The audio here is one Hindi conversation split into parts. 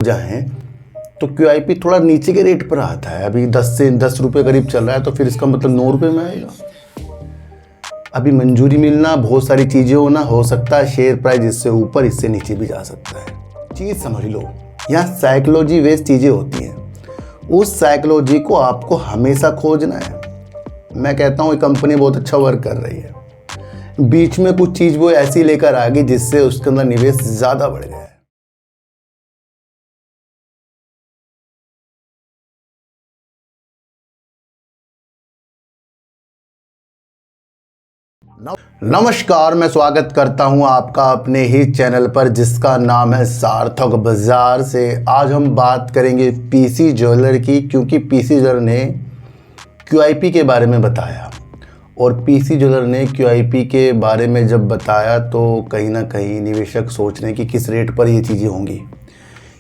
जाएं तो QIP थोड़ा नीचे के रेट पर आता है। अभी 10 से 10 रुपये करीब चल रहा है, तो फिर इसका मतलब 9 रुपये में आएगा। अभी मंजूरी मिलना, बहुत सारी चीज़ें होना, हो सकता है शेयर प्राइस इससे ऊपर इससे नीचे भी जा सकता है। चीज़ समझ लो, यहाँ साइकोलॉजी बेस्ड चीज़ें होती हैं। उस साइकोलॉजी को आपको हमेशा खोजना है। मैं कहता हूँ ये कंपनी बहुत अच्छा वर्क कर रही है। बीच में कुछ चीज़ वो ऐसी लेकर आ गई जिससे उसके अंदर निवेश ज़्यादा बढ़ गया है। नमस्कार, मैं स्वागत करता हूं आपका अपने ही चैनल पर जिसका नाम है सार्थक बाजार से। आज हम बात करेंगे पीसी ज्वेलर की, क्योंकि पीसी ज्वेलर ने QIP के बारे में बताया। और पीसी ज्वेलर ने QIP के बारे में जब बताया तो कहीं ना कहीं निवेशक सोच रहे हैं कि किस रेट पर ये चीज़ें होंगी।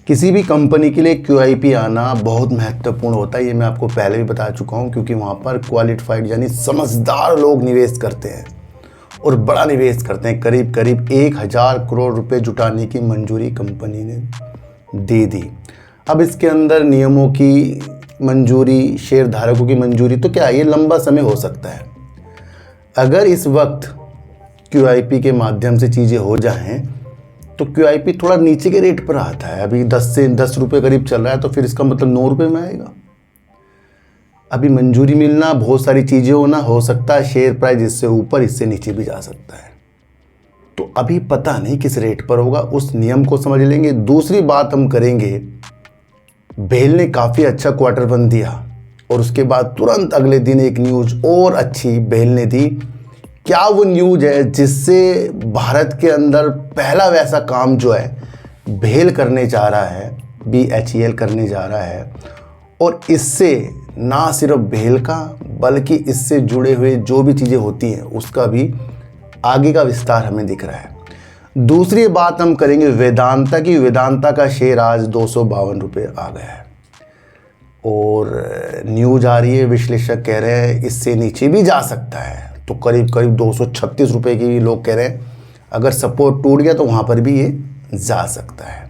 किसी भी कंपनी के लिए QIP आना बहुत महत्वपूर्ण होता है, ये मैं आपको पहले भी बता चुका हूँ, क्योंकि वहाँ पर क्वालिफाइड यानी समझदार लोग निवेश करते हैं और बड़ा निवेश करते हैं। करीब करीब 1000 करोड़ रुपए जुटाने की मंजूरी कंपनी ने दे दी। अब इसके अंदर नियमों की मंजूरी, शेयर धारकों की मंजूरी, तो क्या ये लंबा समय हो सकता है। अगर इस वक्त QIP के माध्यम से चीज़ें हो जाएं तो QIP थोड़ा नीचे के रेट पर आता है। अभी 10 से 10 रुपये करीब चल रहा है, तो फिर इसका मतलब 9 रुपये में आएगा। अभी मंजूरी मिलना, बहुत सारी चीज़ें होना, हो सकता है शेयर प्राइस इससे ऊपर इससे नीचे भी जा सकता है। तो अभी पता नहीं किस रेट पर होगा, उस नियम को समझ लेंगे। दूसरी बात हम करेंगे, बेल ने काफ़ी अच्छा क्वार्टर वन दिया और उसके बाद तुरंत अगले दिन एक न्यूज़ और अच्छी बेल ने दी। क्या वो न्यूज़ है जिससे भारत के अंदर पहला वैसा काम जो है बेल करने जा रहा है, BHEL करने जा रहा है। और इससे ना सिर्फ बेल का बल्कि इससे जुड़े हुए जो भी चीज़ें होती हैं उसका भी आगे का विस्तार हमें दिख रहा है। दूसरी बात हम करेंगे वेदांता की। वेदांता का शेयर आज 252 रुपये आ गया है और न्यूज़ आ रही है, विश्लेषक कह रहे हैं इससे नीचे भी जा सकता है। तो करीब करीब 236 रुपये की लोग कह रहे हैं अगर सपोर्ट टूट गया तो वहाँ पर भी ये जा सकता है।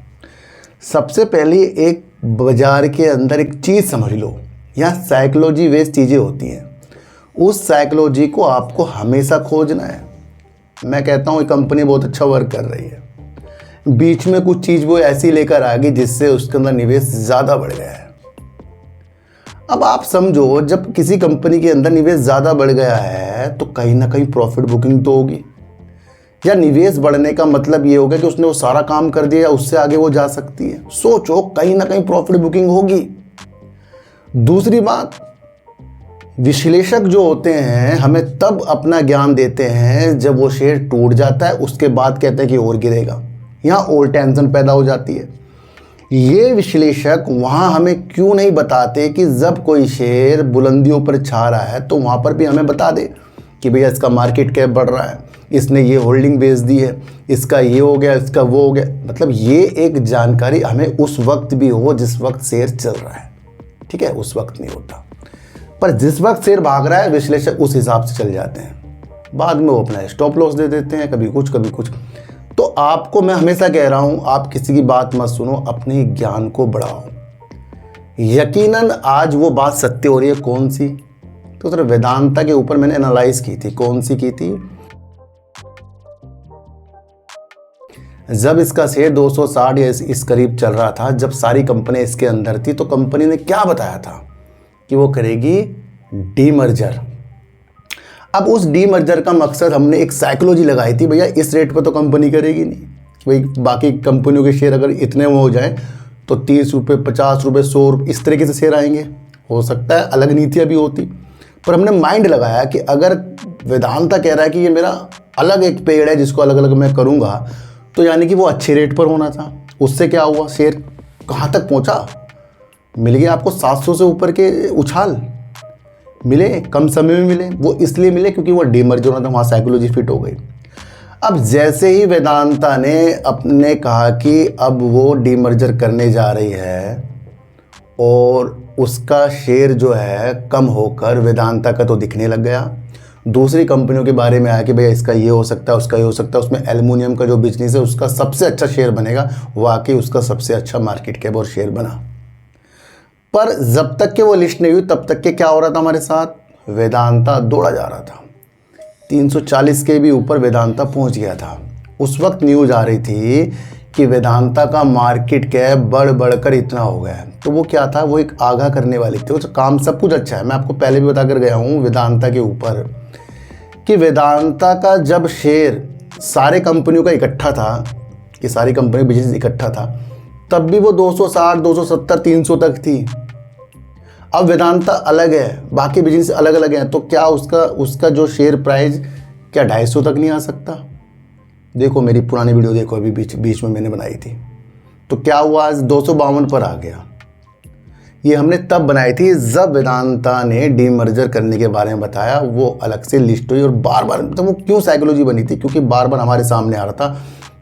सबसे पहले एक बाजार के अंदर एक चीज़ समझ लो, यहाँ साइकोलॉजी बेस्ड चीज़ें होती हैं। उस साइकोलॉजी को आपको हमेशा खोजना है। मैं कहता हूँ ये कंपनी बहुत अच्छा वर्क कर रही है। बीच में कुछ चीज़ वो ऐसी लेकर आ गई जिससे उसके अंदर निवेश ज़्यादा बढ़ गया है। अब आप समझो, जब किसी कंपनी के अंदर निवेश ज़्यादा बढ़ गया है तो कहीं ना कहीं प्रॉफिट बुकिंग तो होगी, या निवेश बढ़ने का मतलब ये होगा कि उसने वो सारा काम कर दिया, उससे आगे वो जा सकती है। सोचो, कहीं ना कहीं प्रॉफिट बुकिंग होगी। दूसरी बात, विश्लेषक जो होते हैं हमें तब अपना ज्ञान देते हैं जब वो शेयर टूट जाता है, उसके बाद कहते हैं कि और गिरेगा। यहाँ और टेंशन पैदा हो जाती है। ये विश्लेषक वहाँ हमें क्यों नहीं बताते कि जब कोई शेयर बुलंदियों पर छा रहा है तो वहाँ पर भी हमें बता दे कि भैया इसका मार्केट कैप बढ़ रहा है, इसने ये होल्डिंग बेच दी है, इसका ये हो गया, इसका वो हो गया। मतलब ये एक जानकारी हमें उस वक्त भी हो जिस वक्त शेयर चल रहा है, ठीक है, उस वक्त नहीं होता। पर जिस वक्त शेयर भाग रहा है विश्लेषक उस हिसाब से चल जाते हैं। बाद में वो अपना स्टॉप लॉस दे देते हैं, कभी कुछ कभी कुछ। तो आपको मैं हमेशा कह रहा हूँ, आप किसी की बात मत सुनो, अपने ज्ञान को बढ़ाओ। यकीनन आज वो बात सत्य हो रही है। कौन सी? तो सर वेदांता के ऊपर मैंने एनालाइज की थी। कौन सी की थी? जब इसका शेयर 260 या इस करीब चल रहा था, जब सारी कंपनी इसके अंदर थी, तो कंपनी ने क्या बताया था कि वो करेगी डीमर्जर। अब उस डीमर्जर का मकसद हमने एक साइकोलॉजी लगाई थी, भैया इस रेट पर तो कंपनी करेगी नहीं। भाई बाकी कंपनियों के शेयर अगर इतने में हो जाए तो 30 रुपये, 50 रुपये, 100 रुपये इस तरीके से शेयर आएंगे। हो सकता है अलग नीतियाँ भी होती, पर हमने माइंड लगाया कि अगर वेदांता कह रहा है कि ये मेरा अलग एक पेड़ है जिसको अलग अलग मैं करूँगा, तो यानी कि वो अच्छे रेट पर होना था। उससे क्या हुआ, शेयर कहाँ तक पहुँचा? मिल गया आपको 700 से ऊपर के उछाल मिले, कम समय में मिले। वो इसलिए मिले क्योंकि वो डीमर्जर होना था, वहाँ साइकोलॉजी फिट हो गई। अब जैसे ही वेदांता ने अपने कहा कि अब वो डीमर्जर करने जा रही है और उसका शेयर जो है कम होकर वेदांता का तो दिखने लग गया, दूसरी कंपनियों के बारे में आया कि भैया इसका ये हो सकता है, उसका ये हो सकता है, उसमें एल्युमिनियम का जो बिजनेस है उसका सबसे अच्छा शेयर बनेगा, वाकई उसका सबसे अच्छा मार्केट कैप और शेयर बना। पर जब तक कि वो लिस्ट नहीं हुई तब तक के क्या हो रहा था हमारे साथ, वेदांता दौड़ा जा रहा था। 340 के भी ऊपर वेदांता पहुंच गया था। उस वक्त न्यूज़ आ रही थी कि वेदांता का मार्केट कैप बढ़कर इतना हो गया है। तो वो क्या था, वो एक आगाह करने वाली थी। वो काम सब कुछ अच्छा है, मैं आपको पहले भी बता कर गया हूँ वेदांता के ऊपर कि वेदांता का जब शेयर सारे कंपनियों का इकट्ठा था, कि सारी कंपनी बिजनेस इकट्ठा था, तब भी वो 260, 270, 300 तक थी। अब वेदांता अलग है, बाकी बिजनेस अलग अलग हैं, तो क्या उसका जो शेयर प्राइस क्या 250 तक नहीं आ सकता? देखो मेरी पुरानी वीडियो देखो, अभी बीच में मैंने बनाई थी। तो क्या हुआ, आज 252 पर आ गया। ये हमने तब बनाई थी जब वेदांता ने डीमर्जर करने के बारे में बताया, वो अलग से लिस्ट हुई और बार बार, तो वो क्यों साइकोलॉजी बनी थी, क्योंकि बार बार हमारे सामने आ रहा था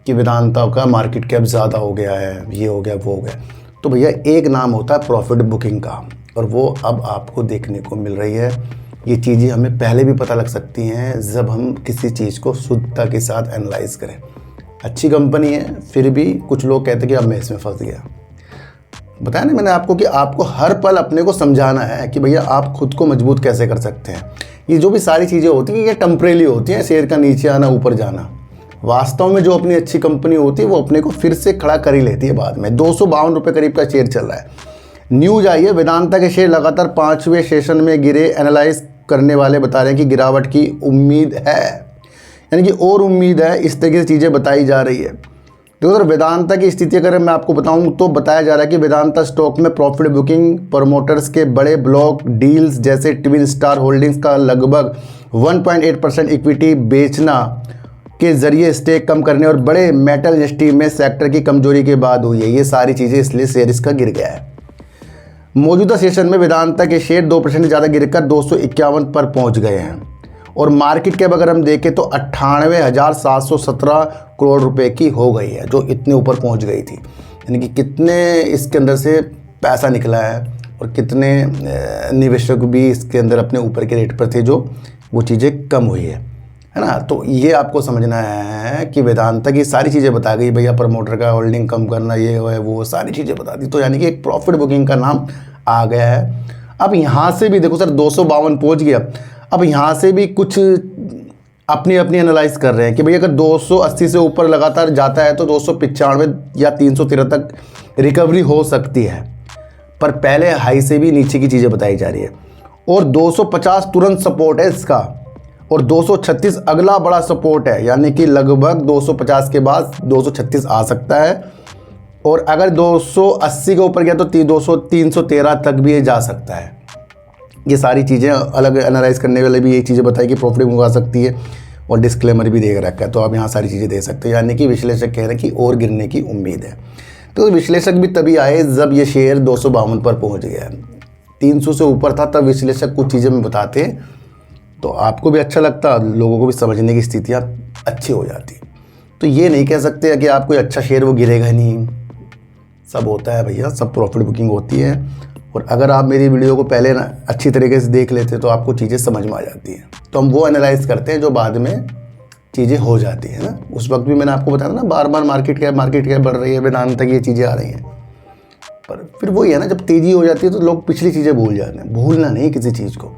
कि वेदांता का मार्केट कैप ज़्यादा हो गया है, ये हो गया, वो हो गया। तो भैया एक नाम होता है प्रॉफिट बुकिंग का, और वो अब आपको देखने को मिल रही है। ये चीज़ें हमें पहले भी पता लग सकती हैं जब हम किसी चीज़ को शुद्धता के साथ एनालाइज करें। अच्छी कंपनी है, फिर भी कुछ लोग कहते हैं कि अब मैं इसमें फंस गया। बताया ना मैंने आपको कि आपको हर पल अपने को समझाना है कि भैया आप खुद को मजबूत कैसे कर सकते हैं। ये जो भी सारी चीज़ें होती हैं ये टेम्परेरी होती हैं, शेयर का नीचे आना ऊपर जाना। वास्तव में जो अपनी अच्छी कंपनी होती है वो अपने को फिर से खड़ा कर ही लेती है बाद में। 252 रुपये करीब का शेयर चल रहा है। न्यूज़ आई है वेदांता के शेयर लगातार 5वें सेशन में गिरे। एनालाइज करने वाले बता रहे हैं कि गिरावट की उम्मीद है, यानी कि और उम्मीद है, इस तरीके से चीज़ें बताई जा रही है। तो अगर वेदांता की स्थिति अगर मैं आपको बताऊं तो बताया जा रहा है कि वेदांता स्टॉक में प्रॉफिट बुकिंग, प्रमोटर्स के बड़े ब्लॉक डील्स जैसे ट्विन स्टार होल्डिंग्स का लगभग 1.8% इक्विटी बेचना के जरिए स्टेक कम करने और बड़े मेटल इंडस्ट्री में सेक्टर की कमजोरी के बाद हुई है। ये सारी चीज़ें इसलिए शेयर इसका गिर गया है। मौजूदा सेशन में वेदांता के शेयर 2% ज़्यादा गिरकर 251 पर पहुंच गए हैं और मार्केट कैप अगर हम देखें तो 98,717 करोड़ रुपए की हो गई है, जो इतने ऊपर पहुंच गई थी। यानी कि कितने इसके अंदर से पैसा निकला है और कितने निवेशक भी इसके अंदर अपने ऊपर के रेट पर थे, जो वो चीज़ें कम हुई है ना। तो ये आपको समझना है कि वेदांता की सारी चीज़ें बता गई, भैया प्रमोटर का होल्डिंग कम करना, ये है वो, सारी चीज़ें बता दी। तो यानी कि एक प्रॉफिट बुकिंग का नाम आ गया है। अब यहाँ से भी देखो सर 252 पहुँच गया। अब यहाँ से भी कुछ अपनी एनालाइज कर रहे हैं कि भैया अगर 280 से ऊपर लगातार जाता है तो 295 या 313 तक रिकवरी हो सकती है, पर पहले हाई से भी नीचे की चीज़ें बताई जा रही है। और 250 तुरंत सपोर्ट है इसका और 236 अगला बड़ा सपोर्ट है, यानी कि लगभग 250 के बाद 236 आ सकता है। और अगर 280 के ऊपर गया तो 313 तक भी ये जा सकता है। ये सारी चीज़ें अलग एनालाइज करने वाले भी ये चीज़ें बताई कि प्रॉफिट बुक आ सकती है और डिस्क्लेमर भी दे रखा है, तो आप यहाँ सारी चीज़ें दे सकते हो। यानी कि विश्लेषक कह रहे हैं कि और गिरने की उम्मीद है। तो विश्लेषक भी तभी आए जब ये शेयर 252 पर पहुँच गया। 300 से ऊपर था तब विश्लेषक कुछ चीज़ें में बताते, तो आपको भी अच्छा लगता, लोगों को भी समझने की स्थितियाँ अच्छी हो जाती। तो ये नहीं कह सकते कि आप कोई अच्छा शेयर वो गिरेगा नहीं, सब होता है भैया, सब प्रॉफिट बुकिंग होती है। और अगर आप मेरी वीडियो को पहले ना अच्छी तरीके से देख लेते तो आपको चीज़ें समझ में आ जाती हैं। तो हम वो एनालाइज करते हैं जो बाद में चीज़ें हो जाती हैं ना। उस वक्त भी मैंने आपको बताया ना, बार बार मार्केट कैप बढ़ रही है, वेदांता की ये चीज़ें आ रही हैं। पर फिर वही है ना, जब तेज़ी हो जाती है तो लोग पिछली चीज़ें भूल जाते हैं। भूलना नहीं किसी चीज़ को।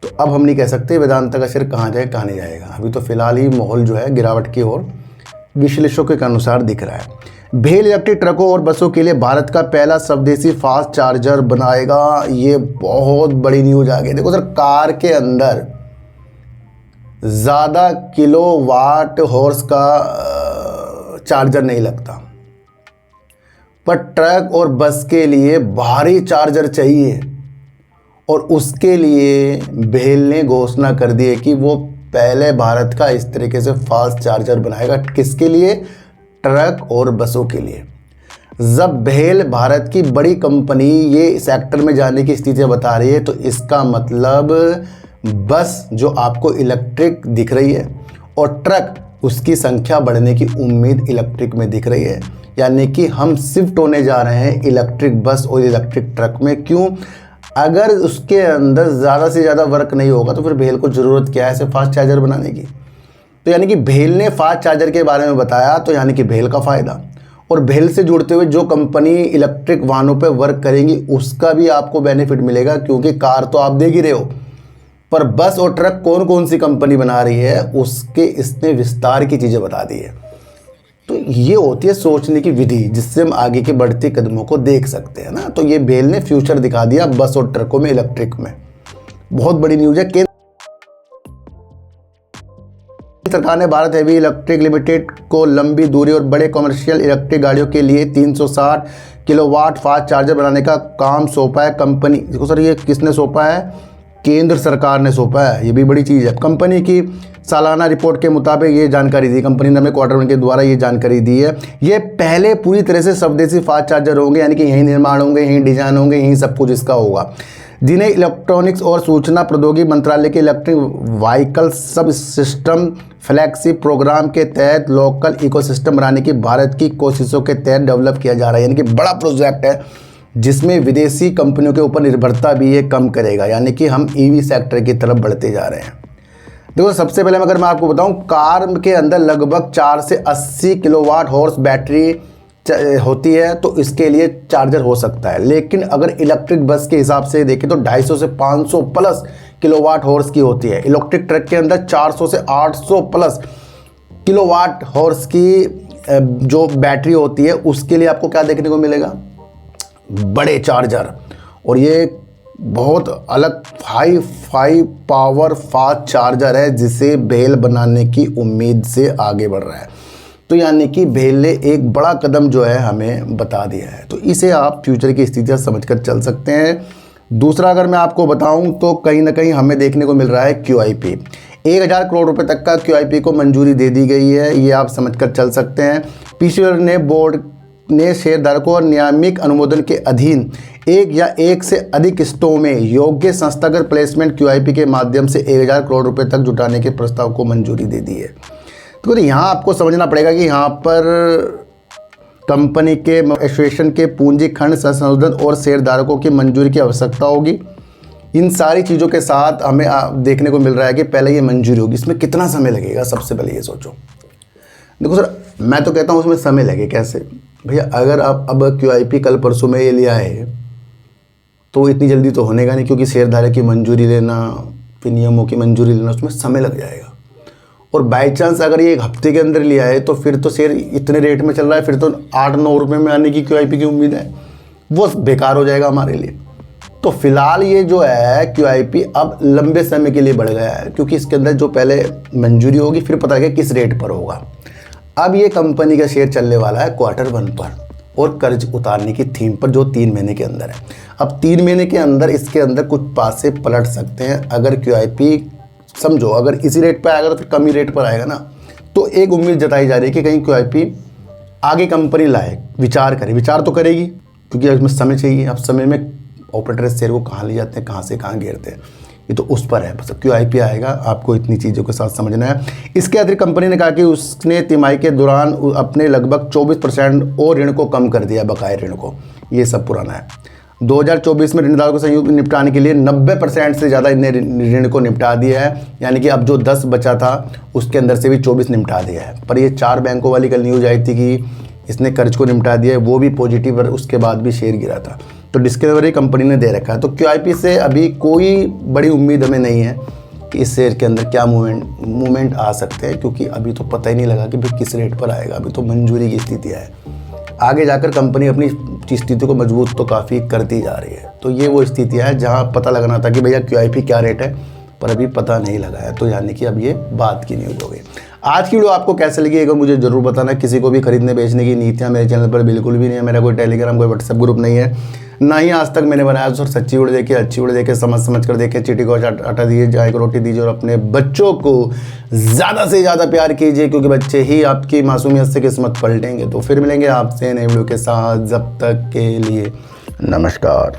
तो अब हम नहीं कह सकते वेदांता का शेयर कहाँ जाए कहाँ नहीं जाएगा। अभी तो फिलहाल ही माहौल जो है गिरावट की ओर विश्लेषकों के अनुसार दिख रहा है। भेल इलेक्ट्रिक ट्रकों और बसों के लिए भारत का पहला स्वदेशी फास्ट चार्जर बनाएगा। ये बहुत बड़ी न्यूज आ गई। देखो सर, कार के अंदर ज़्यादा किलोवाट हॉर्स का चार्जर नहीं लगता, पर ट्रक और बस के लिए भारी चार्जर चाहिए। और उसके लिए भेल ने घोषणा कर दी है कि वो पहले भारत का इस तरीके से फास्ट चार्जर बनाएगा। किसके लिए? ट्रक और बसों के लिए। जब भेल भारत की बड़ी कंपनी ये सेक्टर में जाने की स्थितियाँ बता रही है, तो इसका मतलब बस जो आपको इलेक्ट्रिक दिख रही है और ट्रक उसकी संख्या बढ़ने की उम्मीद इलेक्ट्रिक में दिख रही है। यानी कि हम शिफ्ट होने जा रहे हैं इलेक्ट्रिक बस और इलेक्ट्रिक ट्रक में। क्यों? अगर उसके अंदर ज़्यादा से ज़्यादा वर्क नहीं होगा तो फिर भेल को ज़रूरत क्या है ऐसे फास्ट चार्जर बनाने की। तो यानी कि भेल ने फास्ट चार्जर के बारे में बताया, तो यानी कि भेल का फ़ायदा, और भेल से जुड़ते हुए जो कंपनी इलेक्ट्रिक वाहनों पर वर्क करेंगी उसका भी आपको बेनिफिट मिलेगा, क्योंकि कार तो आप देख ही रहे हो, पर बस और ट्रक कौन कौन सी कंपनी बना रही है उसके इसने विस्तार की चीज़ें बता दी है। तो ये होती है सोचने की विधि, जिससे हम आगे के बढ़ते कदमों को देख सकते हैं ना। तो ये भेल ने फ्यूचर दिखा दिया बस और ट्रकों में इलेक्ट्रिक में। बहुत बड़ी न्यूज़ है। केंद्र सरकार ने भारत हेवी इलेक्ट्रिक लिमिटेड को लंबी दूरी और बड़े कमर्शियल इलेक्ट्रिक गाड़ियों के लिए 360 किलोवाट फास्ट चार्जर बनाने का काम सौंपा है। कंपनी, देखो सर ये किसने सौंपा है? केंद्र सरकार ने सौंपा है। ये भी बड़ी चीज़ है। कंपनी की सालाना रिपोर्ट के मुताबिक ये जानकारी दी, कंपनी ने हमें क्वार्टर वन के द्वारा ये जानकारी दी है। ये पहले पूरी तरह से स्वदेशी फास्ट चार्जर होंगे, यानी कि यहीं निर्माण होंगे, यहीं डिजाइन होंगे, यहीं सब कुछ इसका होगा, जिन्हें इलेक्ट्रॉनिक्स और सूचना प्रौद्योगिकी मंत्रालय के इलेक्ट्रिक व्हीकल सब सिस्टम फ्लैगशिप प्रोग्राम के तहत लोकल इकोसिस्टम बनाने की भारत की कोशिशों के तहत डेवलप किया जा रहा है। यानी कि बड़ा प्रोजेक्ट है जिसमें विदेशी कंपनियों के ऊपर निर्भरता भी ये कम करेगा, यानी कि हम ईवी सेक्टर की तरफ बढ़ते जा रहे हैं। देखो सबसे पहले अगर मैं आपको बताऊं, कार के अंदर लगभग 4 से 80 किलोवाट हॉर्स बैटरी होती है, तो इसके लिए चार्जर हो सकता है। लेकिन अगर इलेक्ट्रिक बस के हिसाब से देखें तो 250 से 500 प्लस किलोवाट हॉर्स की होती है। इलेक्ट्रिक ट्रक के अंदर 400 से 800 प्लस किलोवाट हॉर्स की जो बैटरी होती है, उसके लिए आपको क्या देखने को मिलेगा? बड़े चार्जर। और ये बहुत अलग हाई पावर फास्ट चार्जर है, जिसे भेल बनाने की उम्मीद से आगे बढ़ रहा है। तो यानी कि भेल ने एक बड़ा कदम जो है हमें बता दिया है। तो इसे आप फ्यूचर की स्थितियाँ समझकर चल सकते हैं। दूसरा अगर मैं आपको बताऊं तो कहीं ना कहीं हमें देखने को मिल रहा है QIP, 1000 करोड़ रुपए तक का QIP को मंजूरी दे दी गई है। ये आप समझकर चल सकते हैं। पीसीआर ने बोर्ड ने शेयरधारकों और नियामक अनुमोदन के अधीन एक या एक से अधिक किस्तों में योग्य संस्थागत प्लेसमेंट QIP के माध्यम से 1000 करोड़ रुपए तक जुटाने के प्रस्ताव को मंजूरी दे दी है। तो यहाँ आपको समझना पड़ेगा कि यहाँ पर कंपनी के एसोसिएशन के पूंजी खंड संशोधन और शेयरधारकों की मंजूरी की आवश्यकता होगी। इन सारी चीज़ों के साथ हमें देखने को मिल रहा है कि पहले ये मंजूरी होगी। इसमें कितना समय लगेगा, सबसे पहले ये सोचो। देखो सर, मैं तो कहता हूँ उसमें समय लगे कैसे भैया? अगर आप अब QIP कल परसों में ये लिया है तो इतनी जल्दी तो होनेगा नहीं, क्योंकि शेयरधारक की मंजूरी लेना, फिर नियमों की मंजूरी लेना, उसमें समय लग जाएगा। और बाई चांस अगर ये 1 हफ्ते के अंदर लिया है तो फिर तो शेयर इतने रेट में चल रहा है, फिर तो 8-9 रुपये में आने की QIP की उम्मीद है, वो बेकार हो जाएगा हमारे लिए। तो फिलहाल ये जो है QIP अब लंबे समय के लिए बढ़ गया है, क्योंकि इसके अंदर जो पहले मंजूरी होगी फिर पता लगे किस रेट पर होगा। अब ये कंपनी का शेयर चलने वाला है क्वार्टर 1 पर और कर्ज उतारने की थीम पर, जो 3 महीने के अंदर है। अब 3 महीने के अंदर इसके अंदर कुछ पासे पलट सकते हैं। अगर QIP समझो अगर इसी रेट पर आएगा तो फिर कम ही रेट पर आएगा ना। तो एक उम्मीद जताई जा रही है कि कहीं QIP आगे कंपनी लाए, विचार करे। विचार तो करेगी, क्योंकि इसमें समय चाहिए। अब समय में ऑपरेटर शेयर को कहाँ ले जाते हैं, कहाँ से कहाँ घेरते हैं, ये तो उस पर है। बस QIP आएगा, आपको इतनी चीज़ों के साथ समझना है। इसके अतिरिक्त कंपनी ने कहा कि उसने तिमाही के दौरान अपने लगभग 24% और ऋण को कम कर दिया, बकाया ऋण को। ये सब पुराना है। 2024 में ऋणदारों को संयुक्त निपटाने के लिए 90% से ज़्यादा इन्हें ऋण को निपटा दिया है। यानी कि अब जो 10 बचा था उसके अंदर से भी 24 निपटा दिया है। पर ये 4 बैंकों वाली कल न्यूज़ आई थी कि इसने कर्ज को निपटा दिया है, वो भी पॉजिटिव, और उसके बाद भी शेयर गिरा था। तो डिस्कवरी कंपनी ने दे रखा है। तो QIP से अभी कोई बड़ी उम्मीद हमें नहीं है कि इस शेयर के अंदर क्या मूवमेंट आ सकते हैं, क्योंकि अभी तो पता ही नहीं लगा कि भाई किस रेट पर आएगा। अभी तो मंजूरी की स्थितियाँ है। आगे जाकर कंपनी अपनी स्थिति को मजबूत तो काफ़ी करती जा रही है। तो ये वो स्थितियाँ हैं जहाँ पता लगना था कि भैया QIP क्या रेट है, पर अभी पता नहीं लगा है। तो यानी कि अब ये बात की न्यूज़ हो गई। आज की वीडियो आपको कैसे लगी एक मुझे ज़रूर बताना। किसी को भी खरीदने बेचने की नीतियाँ मेरे चैनल पर बिल्कुल भी नहीं है। मेरा कोई टेलीग्राम, कोई व्हाट्सएप ग्रुप नहीं है, ना ही आज तक मैंने बनाया। सर सच्ची वीडियो देखिए, अच्छी वीडियो देखिए, समझ कर देखिए। चीटी को आटा दीजिए, चाय को रोटी दीजिए, और अपने बच्चों को ज़्यादा से ज़्यादा प्यार कीजिए, क्योंकि बच्चे ही आपकी मासूमियत से किस्मत पलटेंगे। तो फिर मिलेंगे आपसे नई वीडियो के साथ। जब तक के लिए नमस्कार।